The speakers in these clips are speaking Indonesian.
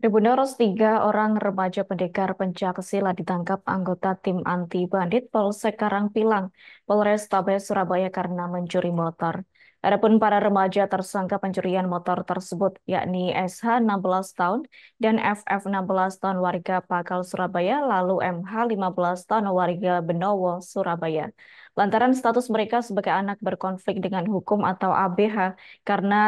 Tribuners, tiga orang remaja pendekar pencaksilat ditangkap anggota tim anti bandit Polsek Karangpilang, Polrestabes Surabaya karena mencuri motor. Adapun para remaja tersangka pencurian motor tersebut yakni SH 16 tahun dan FF 16 tahun warga Pakal Surabaya, lalu MH 15 tahun warga Benowo Surabaya. Lantaran status mereka sebagai anak berkonflik dengan hukum atau ABH karena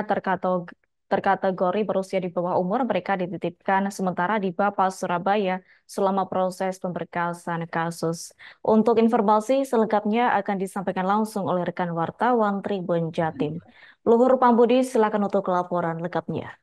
terkategori berusia di bawah umur, mereka dititipkan sementara di Bapa Surabaya selama proses pemberkasan kasus. Untuk informasi selengkapnya akan disampaikan langsung oleh rekan wartawan Tribun Jatim. Luhur Pambudi, silakan untuk laporan lengkapnya.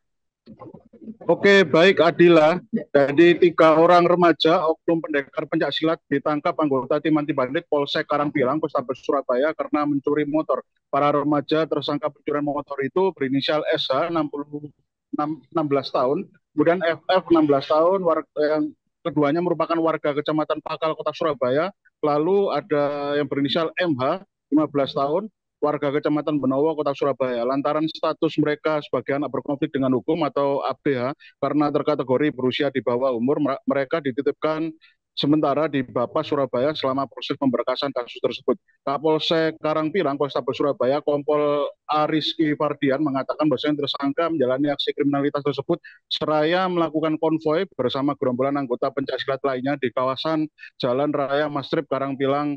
Oke, baik Adila. Jadi tiga orang remaja oknum pendekar pencaksilat ditangkap anggota tim anti bandit Polsek Karangpilang, Polrestabes Surabaya karena mencuri motor. Para remaja tersangka pencurian motor itu berinisial SH 16 tahun, kemudian FF 16 tahun, yang keduanya merupakan warga Kecamatan Pakal, Kota Surabaya. Lalu ada yang berinisial MH 15 tahun, warga Kecamatan Benowo, Kota Surabaya. Lantaran status mereka sebagai anak berkonflik dengan hukum atau ABH karena terkategori berusia di bawah umur, mereka dititipkan sementara di Bapa Surabaya selama proses pemberkasan kasus tersebut. Kapolsek Karangpilang, Polrestabes Surabaya, Kompol Ariski Fardian mengatakan bahwa yang tersangka menjalani aksi kriminalitas tersebut seraya melakukan konvoi bersama gerombolan anggota pencaksilat lainnya di kawasan Jalan Raya Mastrip Karangpilang,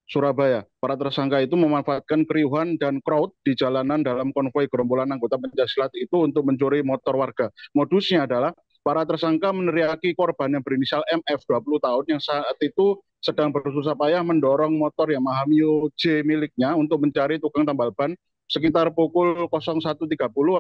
Surabaya. Para tersangka itu memanfaatkan keriuhan dan crowd di jalanan dalam konvoi gerombolan anggota pencaksilat itu untuk mencuri motor warga. Modusnya adalah para tersangka meneriaki korban yang berinisial MF 20 tahun yang saat itu sedang bersusah payah mendorong motor Yamaha Mio J miliknya untuk mencari tukang tambal ban sekitar pukul 01.30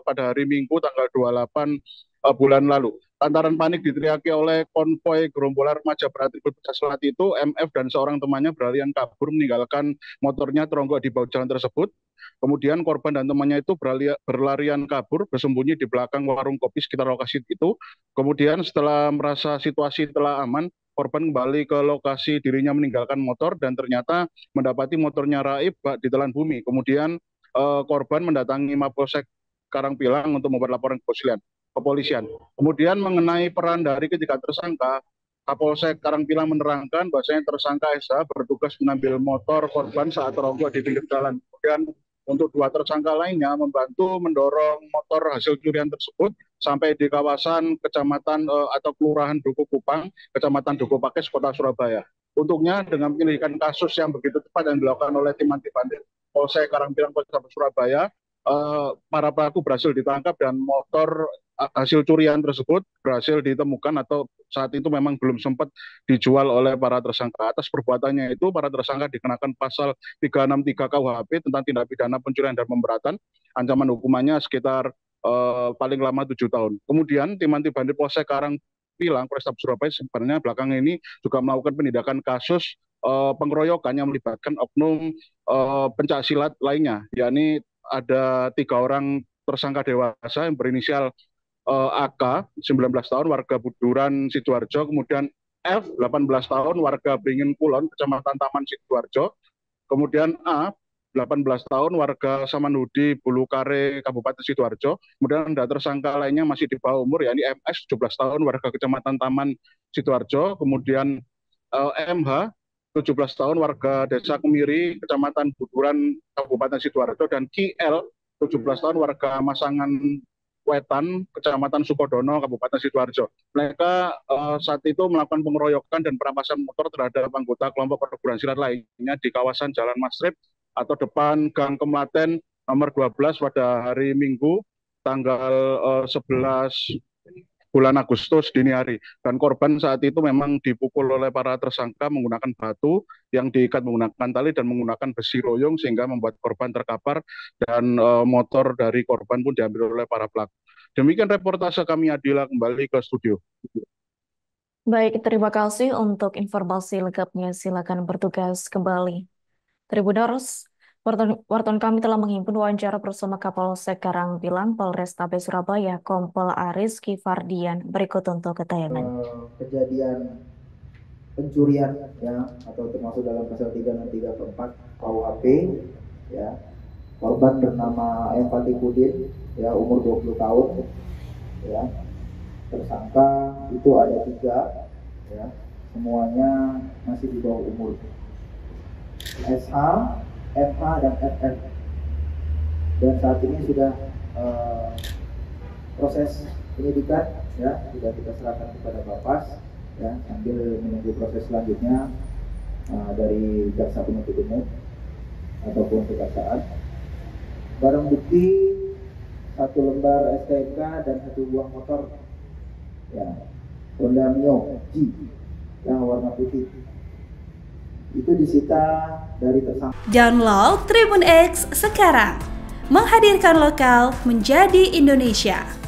pada hari Minggu tanggal 28 bulan lalu. Lantaran panik diteriaki oleh konvoi gerombolan remaja beratribut pencaksilat itu, MF dan seorang temannya berlarian kabur meninggalkan motornya teronggok di bahu jalan tersebut. Kemudian korban dan temannya itu berlarian kabur bersembunyi di belakang warung kopi sekitar lokasi itu. Kemudian setelah merasa situasi telah aman, korban kembali ke lokasi dirinya meninggalkan motor dan ternyata mendapati motornya raib ditelan bumi. Kemudian korban mendatangi Mapolsek Karangpilang untuk membuat laporan kepolisian. Kemudian mengenai peran dari ketiga tersangka, Kapolsek Karangpilang menerangkan bahwasanya tersangka SH bertugas mengambil motor korban saat teronggok di pinggir jalan. Kemudian untuk dua tersangka lainnya membantu mendorong motor hasil curian tersebut sampai di kawasan kecamatan atau kelurahan Duku Kupang, kecamatan Duku Pakis, Kota Surabaya. Untuknya dengan penyelidikan kasus yang begitu cepat yang dilakukan oleh tim anti bandit Polsek Karangpilang, Polrestabes Surabaya, para pelaku berhasil ditangkap dan motor hasil curian tersebut berhasil ditemukan atau saat itu memang belum sempat dijual oleh para tersangka. Atas perbuatannya itu para tersangka dikenakan pasal 363 KUHP tentang tindak pidana pencurian dan pemberatan. Ancaman hukumannya sekitar paling lama 7 tahun. Kemudian tim anti bandit Polsek Karangpilang, Polrestabes Surabaya sebenarnya belakangan ini juga melakukan penindakan kasus pengeroyokan yang melibatkan oknum pencaksilat lainnya, yakni ada tiga orang tersangka dewasa yang berinisial AK 19 tahun warga Buduran Sidoarjo, kemudian F 18 tahun warga Beringin Kulon Kecamatan Taman Sidoarjo, kemudian A 18 tahun warga Samanhudi Bulukare Kabupaten Sidoarjo, kemudian ada tersangka lainnya masih di bawah umur yakni MS 17 tahun warga Kecamatan Taman Sidoarjo, kemudian MH 17 tahun warga Desa Kemiri Kecamatan Buduran Kabupaten Sidoarjo, dan KL 17 tahun warga Masangan Wetan, Kecamatan Sukodono, Kabupaten Sidoarjo. Mereka saat itu melakukan pengeroyokan dan perampasan motor terhadap anggota kelompok perguruan silat lainnya di kawasan Jalan Mastrip atau depan Gang Kemlaten nomor 12 pada hari Minggu tanggal 11 bulan Agustus dini hari. Dan korban saat itu memang dipukul oleh para tersangka menggunakan batu yang diikat menggunakan tali dan menggunakan besi royong sehingga membuat korban terkapar dan motor dari korban pun diambil oleh para pelaku. Demikian reportase kami, Adila, kembali ke studio. Baik, terima kasih untuk informasi lengkapnya. Silakan bertugas kembali. Tribuners, wartawan kami telah menghimpun wawancara bersama Kapolsek Karangpilang, Polrestabes Surabaya, Kompol Ariski Fardian. Berikut untuk ketayangan. Kejadian pencurian ya, atau termasuk dalam pasal 363 ke 4 KUHP ya. Korban bernama M. Fatihudin ya, umur 20 tahun ya. tersangka itu ada 3, ya, semuanya masih di bawah umur. SH, MH, dan FF. Dan saat ini sudah proses penyidikan, ya, sudah kita serahkan kepada Bapas, ya, sambil menunggu proses selanjutnya dari jaksa penuntut umum ataupun kejaksaan. Barang bukti 1 lembar STNK dan 1 buah motor, ya, Honda Mio G yang warna putih, itu disita dari tersangka. Download Tribun X sekarang, menghadirkan lokal menjadi Indonesia.